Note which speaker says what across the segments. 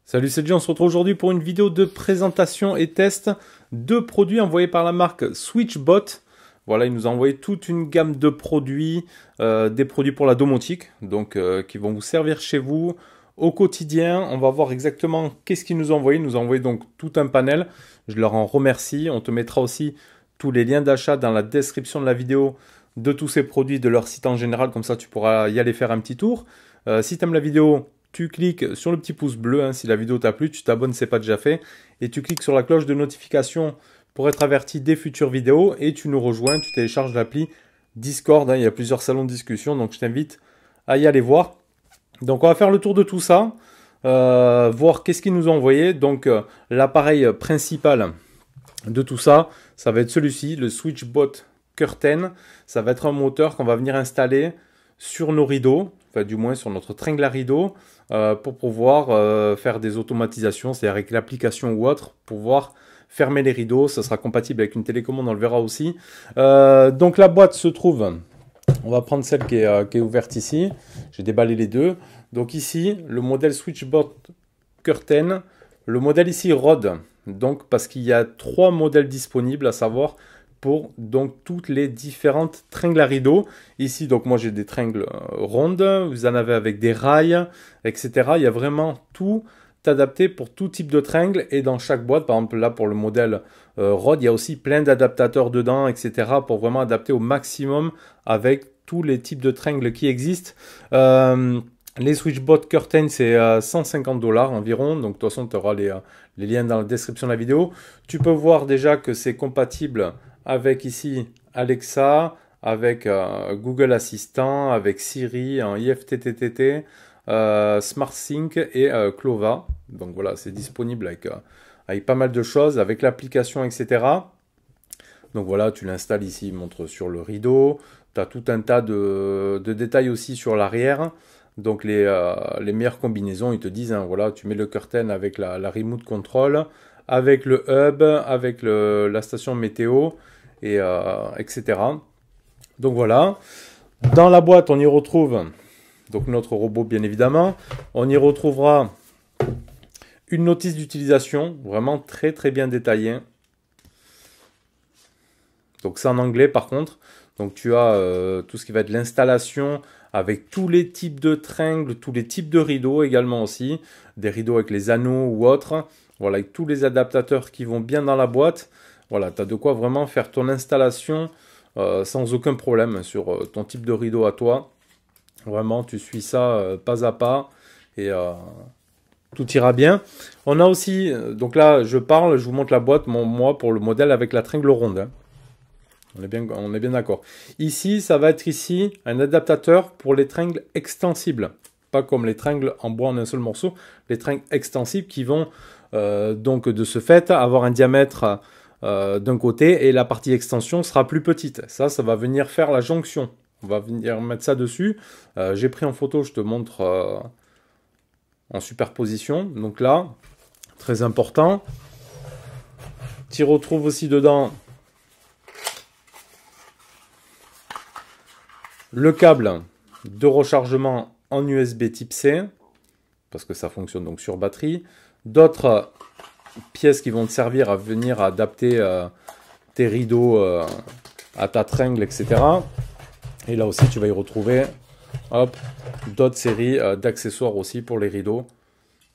Speaker 1: Salut, c'est John, on se retrouve aujourd'hui pour une vidéo de présentation et test de produits envoyés par la marque Switchbot. Voilà, ils nous ont envoyé toute une gamme de produits, des produits pour la domotique, donc qui vont vous servir chez vous au quotidien. On va voir exactement qu'est-ce qu'ils nous ont envoyé. Ils nous ont envoyé donc tout un panel. Je leur en remercie. On te mettra aussi tous les liens d'achat dans la description de la vidéo de tous ces produits, de leur site en général. Comme ça, tu pourras y aller faire un petit tour. Si tu aimes la vidéo, tu cliques sur le petit pouce bleu, hein, si la vidéo t'a plu, tu t'abonnes si ce n'est pas déjà fait. Et tu cliques sur la cloche de notification pour être averti des futures vidéos. Et tu nous rejoins, tu télécharges l'appli Discord. Hein, il y a plusieurs salons de discussion, donc je t'invite à y aller voir. Donc on va faire le tour de tout ça, voir qu'est-ce qu'ils nous ont envoyé. Donc l'appareil principal de tout ça, ça va être celui-ci, le Switchbot Curtain. Ça va être un moteur qu'on va venir installer sur nos rideaux, enfin du moins sur notre tringle à rideaux, pour pouvoir faire des automatisations, c'est-à-dire avec l'application ou autre, pour pouvoir fermer les rideaux. Ça sera compatible avec une télécommande, on le verra aussi. Donc la boîte se trouve, on va prendre celle qui est ouverte ici, j'ai déballé les deux. Donc ici, le modèle Switchbot Curtain, le modèle ici Rod, donc parce qu'il y a 3 modèles disponibles, à savoir pour donc toutes les différentes tringles à rideaux. Ici, donc moi j'ai des tringles rondes, vous en avez avec des rails, etc. Il y a vraiment tout adapté pour tout type de tringle. Et dans chaque boîte, par exemple là pour le modèle Rod, il y a aussi plein d'adaptateurs dedans, etc. pour vraiment adapter au maximum avec tous les types de tringles qui existent. Les Switchbot Curtain, c'est 150 $ environ. Donc de toute façon, tu auras les liens dans la description de la vidéo. Tu peux voir déjà que c'est compatible avec ici Alexa, avec Google Assistant, avec Siri, en IFTTT, SmartSync et Clova. Donc voilà, c'est disponible avec pas mal de choses, avec l'application, etc. Donc voilà, tu l'installes ici, il montre sur le rideau. Tu as tout un tas de détails aussi sur l'arrière. Donc les meilleures combinaisons, ils te disent, hein, voilà, tu mets le curtain avec la remote control, avec le hub, avec la station météo, et etc. Donc voilà. Dans la boîte, on y retrouve donc notre robot, bien évidemment. On y retrouvera une notice d'utilisation, vraiment très très bien détaillée. Donc c'est en anglais par contre. Donc tu as tout ce qui va être l'installation avec tous les types de tringles, tous les types de rideaux également aussi. Des rideaux avec les anneaux ou autres. Voilà, avec tous les adaptateurs qui vont bien dans la boîte. Voilà, tu as de quoi vraiment faire ton installation sans aucun problème sur ton type de rideau à toi. Vraiment, tu suis ça pas à pas et tout ira bien. On a aussi, donc là je parle, je vous montre la boîte, moi pour le modèle avec la tringle ronde. Hein. On est bien d'accord. Ici, ça va être ici un adaptateur pour les tringles extensibles. Pas comme les tringles en bois en un seul morceau. Les tringles extensibles qui vont donc de ce fait avoir un diamètre d'un côté et la partie extension sera plus petite. Ça va venir faire la jonction. On va venir mettre ça dessus. J'ai pris en photo, je te montre en superposition. Donc là, très important. Tu retrouves aussi dedans le câble de rechargement en USB type C, parce que ça fonctionne donc sur batterie. D'autres pièces qui vont te servir à venir adapter tes rideaux à ta tringle, etc. Et là aussi, tu vas y retrouver d'autres séries d'accessoires aussi pour les rideaux.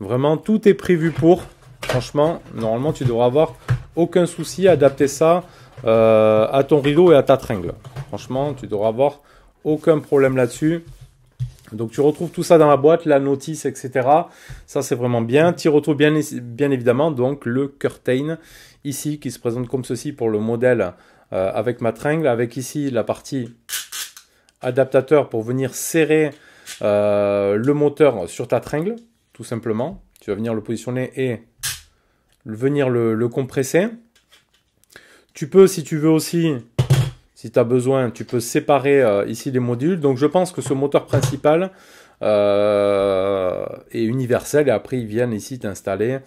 Speaker 1: Vraiment, tout est prévu pour. Franchement, normalement, tu devras avoir aucun souci à adapter ça à ton rideau et à ta tringle. Franchement, tu devras avoir aucun problème là-dessus. Donc tu retrouves tout ça dans la boîte, la notice, etc. Ça c'est vraiment bien. Tu retrouves bien évidemment donc le curtain ici qui se présente comme ceci pour le modèle avec ma tringle, avec ici la partie adaptateur pour venir serrer le moteur sur ta tringle, tout simplement. Tu vas venir le positionner et venir le compresser. Tu peux, si tu veux aussi, si tu as besoin, tu peux séparer ici les modules. Donc je pense que ce moteur principal est universel et après ils viennent ici t'installer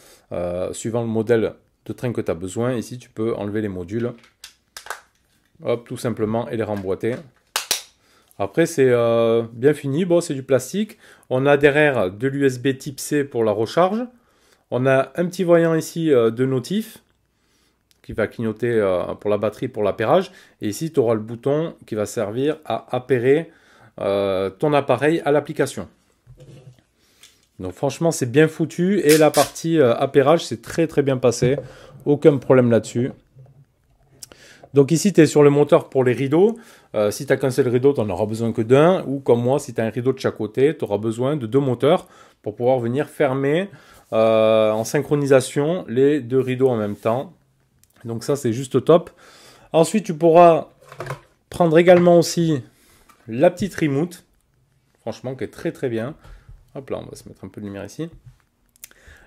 Speaker 1: suivant le modèle de train que tu as besoin. Ici tu peux enlever les modules Hop, tout simplement, et les remboîter. Après, c'est bien fini. Bon, c'est du plastique. On a derrière de l'USB type C pour la recharge. On a un petit voyant ici de notif qui va clignoter pour la batterie, pour l'appairage. Et ici, tu auras le bouton qui va servir à appairer ton appareil à l'application. Donc franchement, c'est bien foutu. Et la partie appairage, c'est très très bien passé. Aucun problème là-dessus. Donc ici, tu es sur le moteur pour les rideaux. Si tu n'as qu'un seul rideau, tu n'en auras besoin que d'un. Ou comme moi, si tu as un rideau de chaque côté, tu auras besoin de 2 moteurs pour pouvoir venir fermer en synchronisation les 2 rideaux en même temps. Donc ça, c'est juste top. Ensuite, tu pourras prendre également aussi la petite remote. Franchement, qui est très très bien. Hop là, on va se mettre un peu de lumière ici.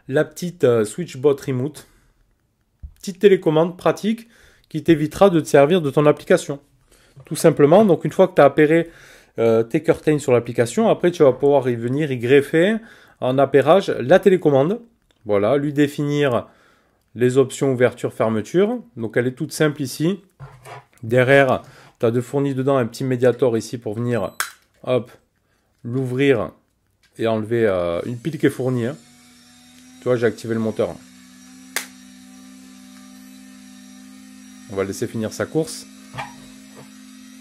Speaker 1: La petite SwitchBot remote. Petite télécommande pratique qui t'évitera de te servir de ton application. Tout simplement, donc une fois que tu as appairé tes curtains sur l'application, après tu vas pouvoir y venir y greffer en appairage la télécommande. Voilà, lui définir les options ouverture-fermeture. Donc elle est toute simple ici. Derrière, tu as de fourni dedans un petit médiator ici pour venir hop, l'ouvrir et enlever une pile qui est fournie. Hein. Tu vois, j'ai activé le moteur. On va laisser finir sa course.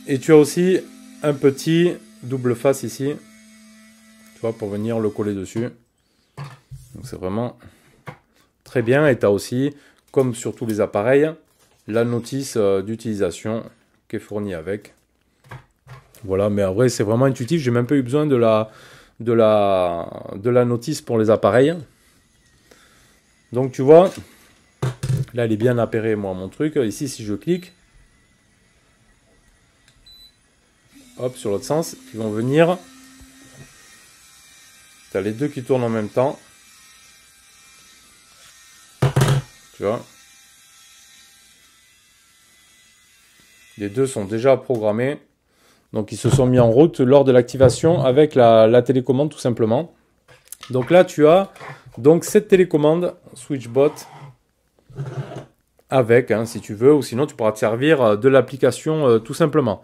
Speaker 1: Et tu as aussi un petit double face ici. Tu vois, pour venir le coller dessus. Donc c'est vraiment très bien. Et tu as aussi, comme sur tous les appareils, la notice d'utilisation qui est fournie avec. Voilà, mais en vrai, c'est vraiment intuitif. J'ai même pas eu besoin de la notice pour les appareils. Donc tu vois, là, il est bien appairé, moi, mon truc. Ici, si je clique, hop, sur l'autre sens, ils vont venir. Tu as les deux qui tournent en même temps. Tu vois. Les deux sont déjà programmés. Donc, ils se sont mis en route lors de l'activation avec la télécommande, tout simplement. Donc là, tu as donc cette télécommande SwitchBot avec, hein, si tu veux, ou sinon tu pourras te servir de l'application tout simplement.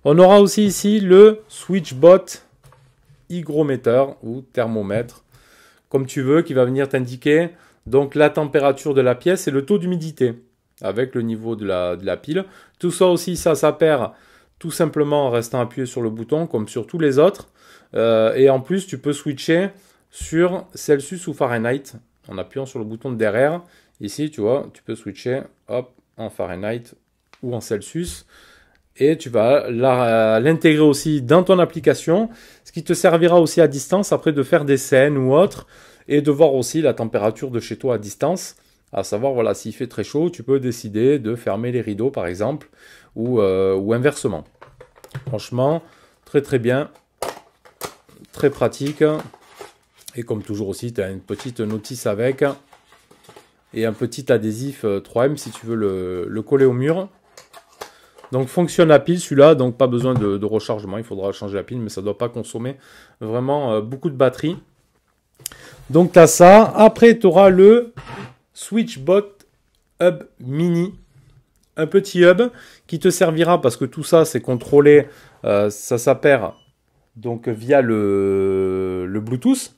Speaker 1: On aura aussi ici le SwitchBot hygromètre ou thermomètre, comme tu veux, qui va venir t'indiquer donc la température de la pièce et le taux d'humidité avec le niveau de la pile. Tout ça aussi, ça s'appaire tout simplement en restant appuyé sur le bouton comme sur tous les autres. Et en plus, tu peux switcher sur Celsius ou Fahrenheit en appuyant sur le bouton de derrière. Ici, tu vois, tu peux switcher hop, en Fahrenheit ou en Celsius. Et tu vas l'intégrer aussi dans ton application, ce qui te servira aussi à distance après de faire des scènes ou autres, et de voir aussi la température de chez toi à distance. À savoir, voilà, s'il fait très chaud, tu peux décider de fermer les rideaux par exemple, ou inversement. Franchement, très très bien, très pratique. Et comme toujours aussi, tu as une petite notice avec, et un petit adhésif 3M si tu veux le coller au mur. Donc fonctionne à pile celui-là, donc pas besoin de rechargement, il faudra changer la pile, mais ça ne doit pas consommer vraiment beaucoup de batterie. Donc tu as ça. Après tu auras le SwitchBot Hub Mini, un petit hub qui te servira, parce que tout ça c'est contrôlé, ça s'appaire donc via le Bluetooth,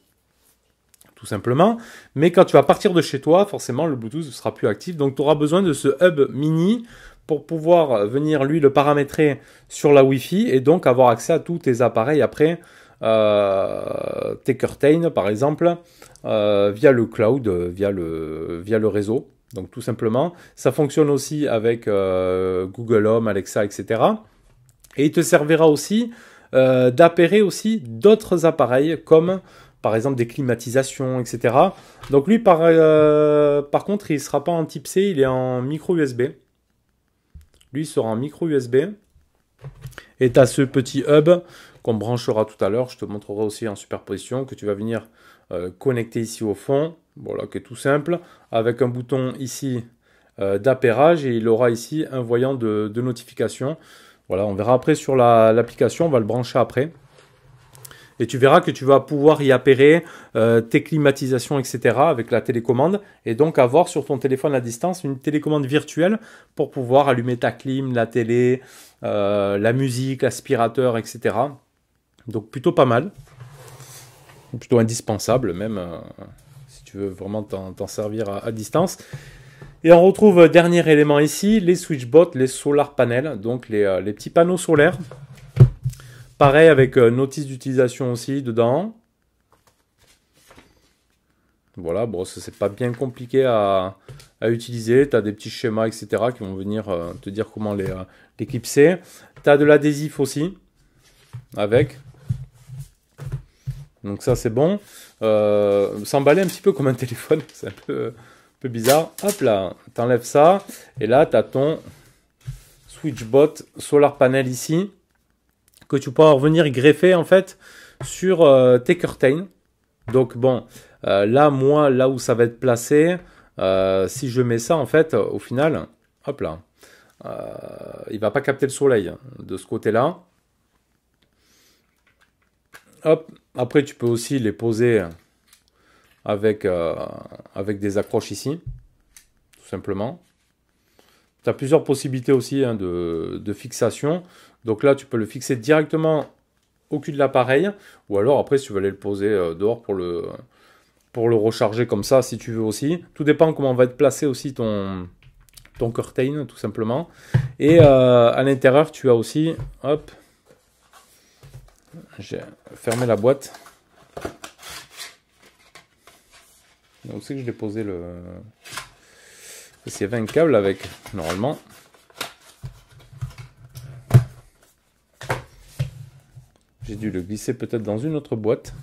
Speaker 1: tout simplement. Mais quand tu vas partir de chez toi, forcément le Bluetooth ne sera plus actif, donc tu auras besoin de ce hub mini pour pouvoir venir lui le paramétrer sur la Wi-Fi et donc avoir accès à tous tes appareils après, tes curtains par exemple, via le cloud, via le réseau. Donc tout simplement, ça fonctionne aussi avec Google Home, Alexa, etc. Et il te servira aussi d'appairer aussi d'autres appareils comme par exemple des climatisations, etc. Donc lui par contre il ne sera pas en type C, il est en micro USB. Lui sera en micro USB. Et tu as ce petit hub qu'on branchera tout à l'heure. Je te montrerai aussi en superposition que tu vas venir connecter ici au fond. Voilà, qui est tout simple. Avec un bouton ici d'appairage. Et il aura ici un voyant de notification. Voilà, on verra après sur l'application. On va le brancher après. Et tu verras que tu vas pouvoir y appairer tes climatisations, etc. avec la télécommande. Et donc avoir sur ton téléphone à distance une télécommande virtuelle pour pouvoir allumer ta clim, la télé, la musique, l'aspirateur, etc. Donc plutôt pas mal. Plutôt indispensable même si tu veux vraiment t'en servir à distance. Et on retrouve dernier élément ici, les switchbots, les solar panels, donc les petits panneaux solaires. Pareil avec notice d'utilisation aussi dedans. Voilà, bon, ça c'est pas bien compliqué à utiliser. Tu as des petits schémas, etc. qui vont venir te dire comment les clipser. Tu as de l'adhésif aussi avec. Donc ça c'est bon. S'emballer un petit peu comme un téléphone, c'est un peu bizarre. Hop là, t'enlèves ça. Et là, tu as ton switchbot solar panel ici, que tu pourras revenir greffer en fait sur tes curtains. Donc bon, là, moi, là où ça va être placé, si je mets ça en fait, au final, hop là, il va pas capter le soleil de ce côté-là. Hop, après tu peux aussi les poser avec des accroches ici, tout simplement. Tu as plusieurs possibilités aussi hein, de fixation. Donc là, tu peux le fixer directement au cul de l'appareil. Ou alors, après, si tu veux aller le poser dehors pour le recharger comme ça, si tu veux aussi. Tout dépend comment va être placé aussi ton curtain, tout simplement. Et à l'intérieur, tu as aussi... Hop. J'ai fermé la boîte. Où c'est que je l'ai posé le... Il y avait un câble avec, normalement. J'ai dû le glisser peut-être dans une autre boîte.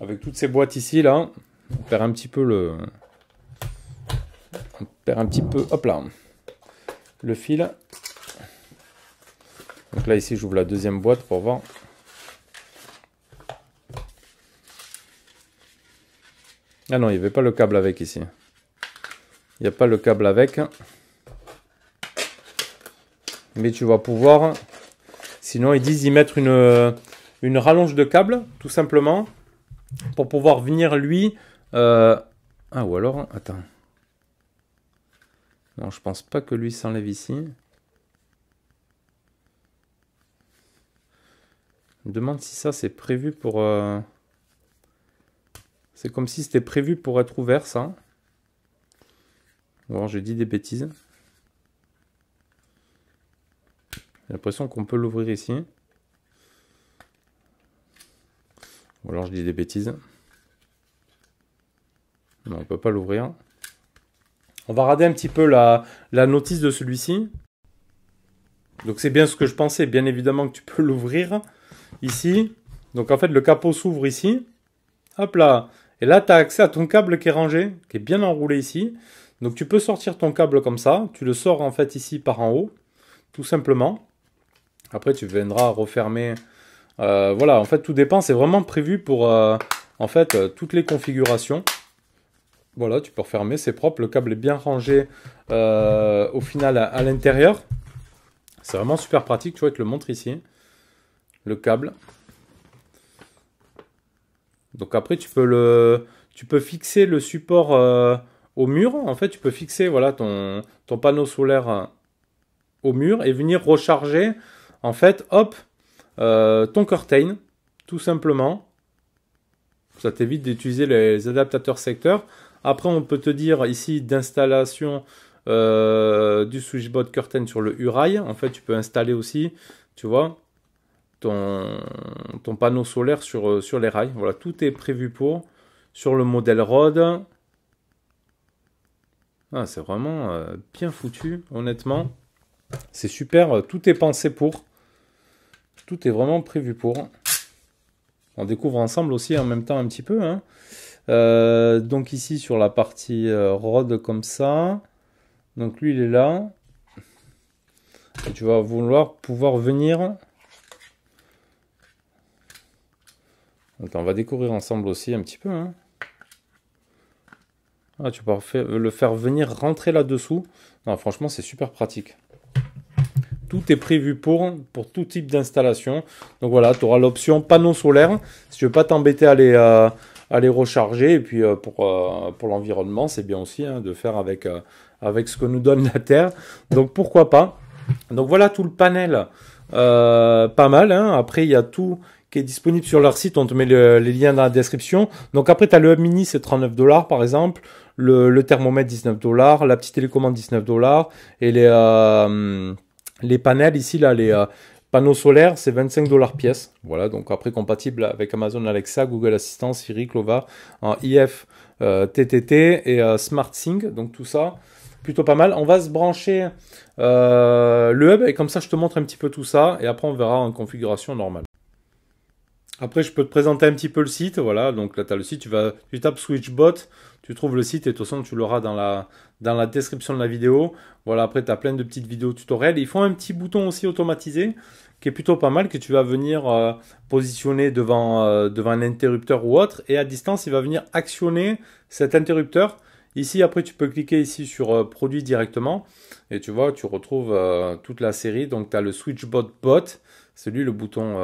Speaker 1: Avec toutes ces boîtes ici, là, on perd un petit peu le... On perd un petit peu, hop là, le fil. Donc là, ici, j'ouvre la deuxième boîte pour voir. Ah non, il n'y avait pas le câble avec ici. Il n'y a pas le câble avec. Mais tu vas pouvoir... Sinon, ils disent y mettre une rallonge de câble, tout simplement. Pour pouvoir venir, lui... Ah, ou alors... Attends. Non, je pense pas que lui s'enlève ici. Je me demande si ça, c'est prévu pour... C'est comme si c'était prévu pour être ouvert, ça. Ou alors j'ai dit des bêtises. J'ai l'impression qu'on peut l'ouvrir ici. Ou alors je dis des bêtises. Non, on ne peut pas l'ouvrir. On va regarder un petit peu la notice de celui-ci. Donc c'est bien ce que je pensais. Bien évidemment que tu peux l'ouvrir ici. Donc en fait le capot s'ouvre ici. Hop là. Et là tu as accès à ton câble qui est rangé, qui est bien enroulé ici. Donc tu peux sortir ton câble comme ça. Tu le sors en fait ici par en haut. Tout simplement. Après tu viendras refermer. Voilà, en fait tout dépend. C'est vraiment prévu pour en fait toutes les configurations. Voilà, tu peux refermer, c'est propre. Le câble est bien rangé au final à l'intérieur. C'est vraiment super pratique. Tu vois, je te le montre ici. Le câble. Donc après, tu peux fixer le support au mur. En fait, tu peux fixer voilà, ton panneau solaire au mur et venir recharger, en fait, hop, ton curtain, tout simplement. Ça t'évite d'utiliser les adaptateurs secteurs. Après, on peut te dire ici d'installation du switchbot curtain sur le U-rail. En fait, tu peux installer aussi, tu vois, ton panneau solaire sur les rails. Voilà, tout est prévu pour. Sur le modèle Rode. Ah, c'est vraiment bien foutu, honnêtement. C'est super, tout est pensé pour. Tout est vraiment prévu pour. On découvre ensemble aussi en même temps un petit peu, hein. Donc ici sur la partie Rode comme ça. Donc lui il est là. Et tu vas vouloir pouvoir venir. Donc on va découvrir ensemble aussi un petit peu, hein. Ah, tu peux le faire venir rentrer là-dessous. Non, franchement c'est super pratique. Tout est prévu pour tout type d'installation. Donc voilà, tu auras l'option panneau solaire. Si tu veux pas t'embêter à les recharger. Et puis pour l'environnement, c'est bien aussi hein, de faire avec ce que nous donne la Terre. Donc pourquoi pas. Donc voilà tout le panel. Pas mal. Hein. Après, il y a tout qui est disponible sur leur site. On te met les liens dans la description. Donc après, tu as le Hub Mini, c'est 39 $ par exemple. Le thermomètre, 19 $. La petite télécommande, 19 $. Et les panels ici, là, les panneaux solaires, c'est 25 $ pièce. Voilà, donc après compatible avec Amazon Alexa, Google Assistant, Siri, Clova, en IF, TTT et SmartSync. Donc tout ça, plutôt pas mal. On va se brancher le hub et comme ça, je te montre un petit peu tout ça. Et après, on verra en configuration normale. Après, je peux te présenter un petit peu le site. Voilà, donc là, tu as le site. Tu tapes SwitchBot, tu trouves le site et de toute façon, tu l'auras dans la description de la vidéo. Voilà, après, tu as plein de petites vidéos tutoriels. Ils font un petit bouton aussi automatisé qui est plutôt pas mal, que tu vas venir positionner devant un interrupteur ou autre. Et à distance, il va venir actionner cet interrupteur. Ici, après, tu peux cliquer ici sur produit directement. Et tu vois, tu retrouves toute la série. Donc, tu as le SwitchBot Bot. C'est lui le bouton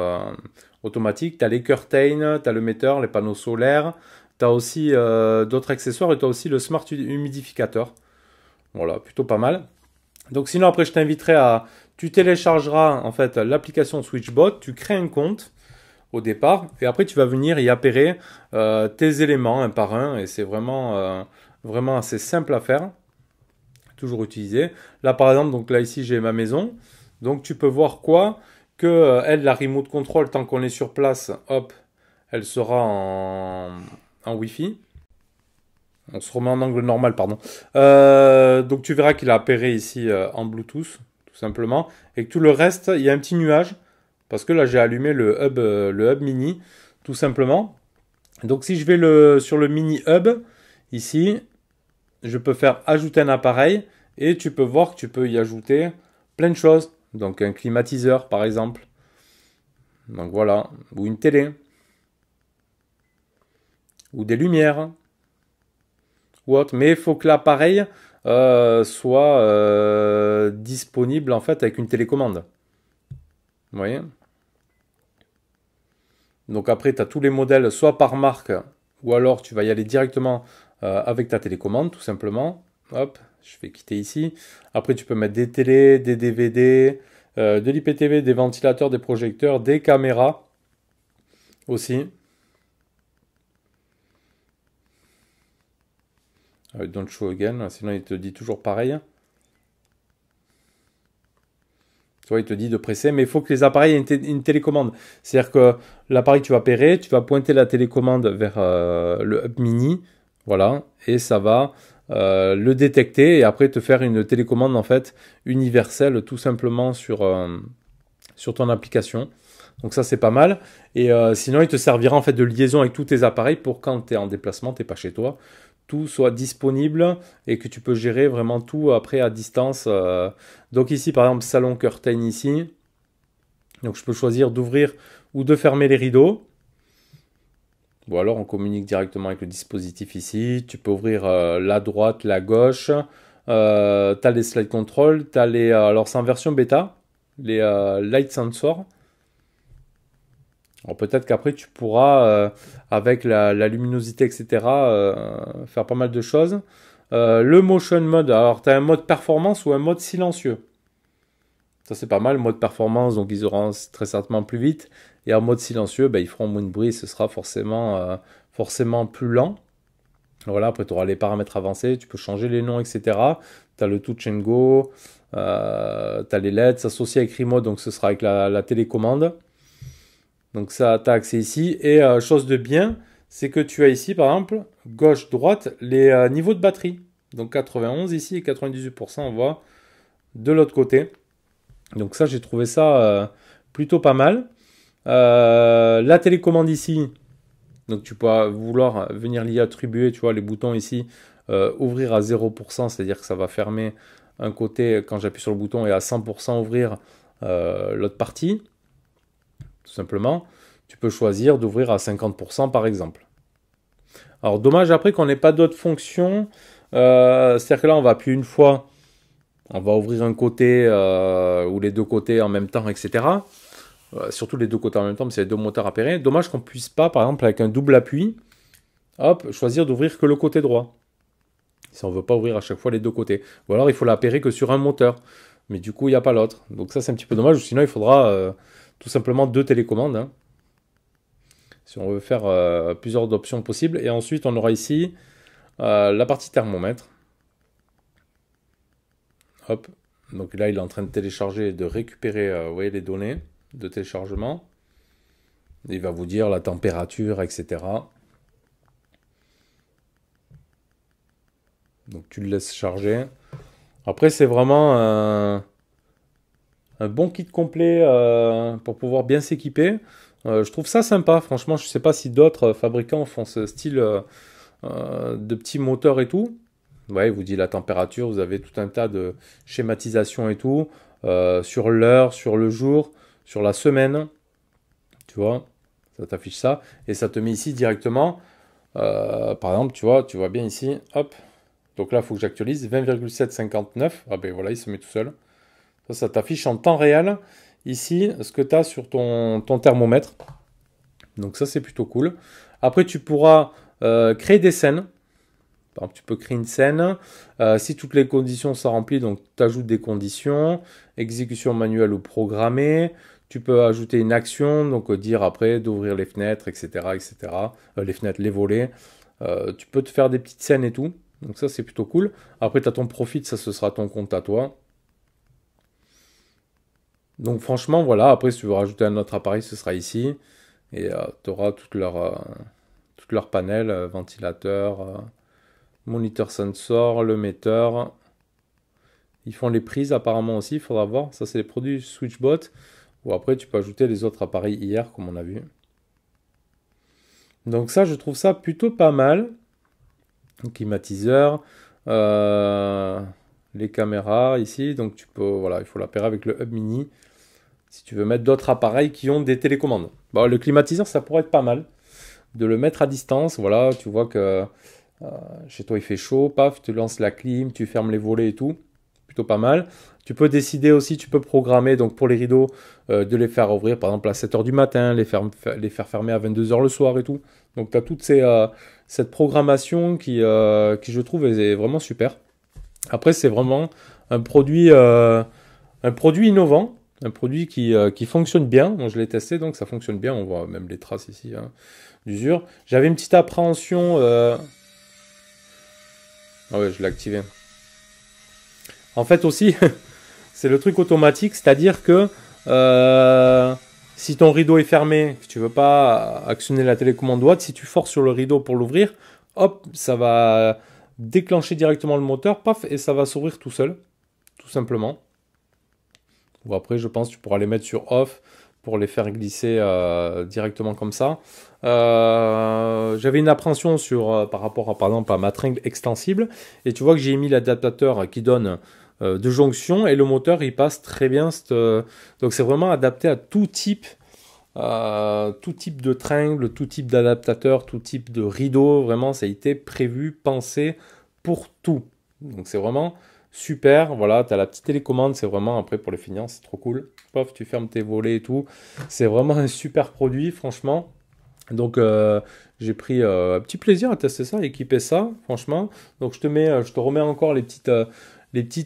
Speaker 1: automatique. Tu as les curtains, tu as le metteur, les panneaux solaires. Tu as aussi d'autres accessoires et tu as aussi le Smart Humidificateur. Voilà, plutôt pas mal. Donc sinon, après, je t'inviterai à... Tu téléchargeras en fait l'application SwitchBot. Tu crées un compte au départ. Et après, tu vas venir y appairer tes éléments un par un. Et c'est vraiment assez simple à faire. Toujours utilisé. Là, par exemple, donc là, ici, j'ai ma maison. Donc, tu peux voir quoi que elle, la remote control, tant qu'on est sur place, hop, elle sera en Wi-Fi. On se remet en angle normal, pardon. Donc tu verras qu'il a appairé ici en Bluetooth, tout simplement. Et que tout le reste, il y a un petit nuage. Parce que là, j'ai allumé le hub mini, tout simplement. Donc si je vais sur le mini hub, ici, je peux faire ajouter un appareil. Et tu peux voir que tu peux y ajouter plein de choses. Donc un climatiseur par exemple. Donc voilà. Ou une télé. Ou des lumières. Ou autre. Mais il faut que l'appareil soit disponible en fait avec une télécommande. Vous voyez? Donc après tu as tous les modèles soit par marque. Ou alors tu vas y aller directement avec ta télécommande tout simplement. Hop. Je vais quitter ici. Après, tu peux mettre des télés, des DVD, de l'IPTV, des ventilateurs, des projecteurs, des caméras aussi. Don't show again, sinon il te dit toujours pareil. Tu vois, il te dit de presser, mais il faut que les appareils aient une télécommande. C'est-à-dire que l'appareil que tu vas pairer, tu vas pointer la télécommande vers le Hub Mini. Voilà, et ça va... le détecter et après te faire une télécommande en fait universelle tout simplement sur ton application. Donc ça c'est pas mal. Et sinon il te servira en fait de liaison avec tous tes appareils pour quand tu es en déplacement, tu n'es pas chez toi, tout soit disponible et que tu peux gérer vraiment tout après à distance. Donc ici par exemple salon curtain ici. Donc je peux choisir d'ouvrir ou de fermer les rideaux. Ou alors on communique directement avec le dispositif ici. Tu peux ouvrir la droite, la gauche. Tu as les slide control. Tu as les. Alors c'est en version bêta. Les light sensors. Alors peut-être qu'après tu pourras, avec la luminosité, etc., faire pas mal de choses. Le motion mode. Alors tu as un mode performance ou un mode silencieux. Ça c'est pas mal, mode performance, donc ils auront très certainement plus vite. Et en mode silencieux, ils feront moins de bruit, ce sera forcément plus lent. Voilà, après tu auras les paramètres avancés, tu peux changer les noms, etc. Tu as le Touch and Go, tu as les LED, s'associer avec Remote, donc ce sera avec la télécommande. Donc ça, tu as accès ici. Et chose de bien, c'est que tu as ici, par exemple, gauche-droite, les niveaux de batterie. Donc 91 ici et 98%, on voit de l'autre côté. Donc ça, j'ai trouvé ça plutôt pas mal. La télécommande ici, donc tu peux vouloir venir l'y attribuer, tu vois, les boutons ici, ouvrir à 0%, c'est-à-dire que ça va fermer un côté quand j'appuie sur le bouton et à 100% ouvrir l'autre partie, tout simplement. Tu peux choisir d'ouvrir à 50% par exemple. Alors dommage après qu'on n'ait pas d'autres fonctions, c'est-à-dire que là on va appuyer une fois on va ouvrir un côté ou les deux côtés en même temps, etc. Surtout les deux côtés en même temps, mais c'est les deux moteurs appairés. Dommage qu'on puisse pas, par exemple, avec un double appui, hop, choisir d'ouvrir que le côté droit. Si on veut pas ouvrir à chaque fois les deux côtés. Ou alors il faut l'appairer que sur un moteur. Mais du coup, il n'y a pas l'autre. Donc ça, c'est un petit peu dommage. Sinon, il faudra tout simplement deux télécommandes. Hein, si on veut faire plusieurs options possibles. Et ensuite, on aura ici la partie thermomètre. Hop. Donc là, il est en train de télécharger et de récupérer vous voyez, les données de téléchargement. Il va vous dire la température, etc. Donc tu le laisses charger. Après, c'est vraiment un bon kit complet pour pouvoir bien s'équiper. Je trouve ça sympa. Franchement, je ne sais pas si d'autres fabricants font ce style de petits moteurs et tout. Ouais, il vous dit la température. Vous avez tout un tas de schématisation et tout. Sur l'heure, sur le jour, sur la semaine. Tu vois, ça t'affiche ça. Et ça te met ici directement. Par exemple, tu vois bien ici. Hop. Donc là, il faut que j'actualise 20,759. Ah ben voilà, il se met tout seul. Ça t'affiche en temps réel ici ce que tu as sur ton thermomètre. Donc ça, c'est plutôt cool. Après, tu pourras créer des scènes. Par exemple, tu peux créer une scène. Si toutes les conditions sont remplies, donc tu ajoutes des conditions. Exécution manuelle ou programmée. Tu peux ajouter une action, donc dire après d'ouvrir les fenêtres, etc. etc. Les fenêtres, les volets. Tu peux te faire des petites scènes et tout. Donc ça, c'est plutôt cool. Après, tu as ton profit, ça, ce sera ton compte à toi. Donc franchement, voilà. Après, si tu veux rajouter un autre appareil, ce sera ici. Et tu auras toutes leurs panels, ventilateur, moniteur sensor, le metteur. Ils font les prises apparemment aussi, il faudra voir. Ça, c'est les produits SwitchBot. Ou après, tu peux ajouter les autres appareils hier, comme on a vu. Donc ça, je trouve ça plutôt pas mal. Climatiseur, les caméras ici, donc tu peux, voilà, il faut l'appairer avec le hub mini si tu veux mettre d'autres appareils qui ont des télécommandes. Bon, le climatiseur, ça pourrait être pas mal de le mettre à distance. Voilà, tu vois que chez toi il fait chaud, paf, tu lances la clim, tu fermes les volets et tout, plutôt pas mal. Tu peux décider aussi, tu peux programmer donc pour les rideaux de les faire ouvrir par exemple à 7h du matin, les faire fermer à 22h le soir et tout. Donc tu as toute cette programmation qui je trouve est vraiment super. Après c'est vraiment un produit innovant, un produit qui fonctionne bien. Moi je l'ai testé donc ça fonctionne bien, on voit même les traces ici hein, d'usure. J'avais une petite appréhension... Ah ouais, je l'ai activé. En fait aussi... C'est le truc automatique, c'est-à-dire que si ton rideau est fermé, que tu ne veux pas actionner la télécommande droite, si tu forces sur le rideau pour l'ouvrir, hop, ça va déclencher directement le moteur, paf, et ça va s'ouvrir tout seul, tout simplement. Ou après, je pense que tu pourras les mettre sur off pour les faire glisser directement comme ça. J'avais une appréhension par rapport à, par exemple, à ma tringle extensible, et tu vois que j'ai mis l'adaptateur qui donne... de jonction et le moteur il passe très bien donc c'est vraiment adapté à tout type de tringle, tout type d'adaptateur, tout type de rideau, vraiment ça a été prévu, pensé pour tout, donc c'est vraiment super. Voilà, tu as la petite télécommande, c'est vraiment après pour les feignants, c'est trop cool, pof, tu fermes tes volets et tout, c'est vraiment un super produit franchement. Donc j'ai pris un petit plaisir à tester ça, à équiper ça, franchement. Donc je te remets encore les petites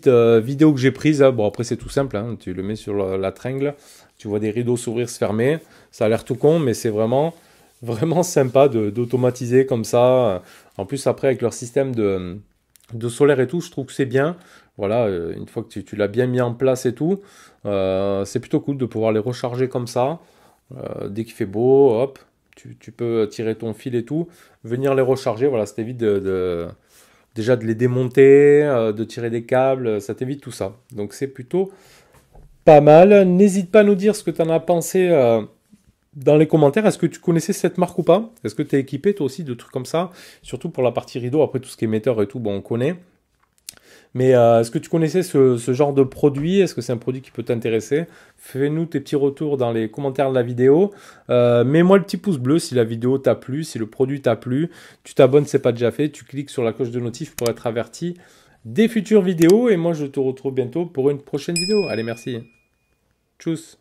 Speaker 1: vidéos que j'ai prises. Bon après c'est tout simple, hein. Tu le mets sur la tringle, tu vois des rideaux s'ouvrir, se fermer. Ça a l'air tout con, mais c'est vraiment sympa d'automatiser comme ça. En plus après avec leur système de solaire et tout, je trouve que c'est bien. Voilà, une fois que tu l'as bien mis en place et tout, c'est plutôt cool de pouvoir les recharger comme ça. Dès qu'il fait beau, hop. Tu peux tirer ton fil et tout, venir les recharger, voilà, ça t'évite déjà de les démonter, de tirer des câbles, ça t'évite tout ça. Donc c'est plutôt pas mal. N'hésite pas à nous dire ce que tu en as pensé dans les commentaires. Est-ce que tu connaissais cette marque ou pas? Est-ce que tu es équipé toi aussi de trucs comme ça? Surtout pour la partie rideau, après tout ce qui est émetteur et tout, bon on connaît. Mais est-ce que tu connaissais ce genre de produit? Est-ce que c'est un produit qui peut t'intéresser? Fais-nous tes petits retours dans les commentaires de la vidéo. Mets-moi le petit pouce bleu si la vidéo t'a plu, si le produit t'a plu. Tu t'abonnes si ce n'est pas déjà fait. Tu cliques sur la cloche de notif pour être averti des futures vidéos. Et moi, je te retrouve bientôt pour une prochaine vidéo. Allez, merci. Tchuss.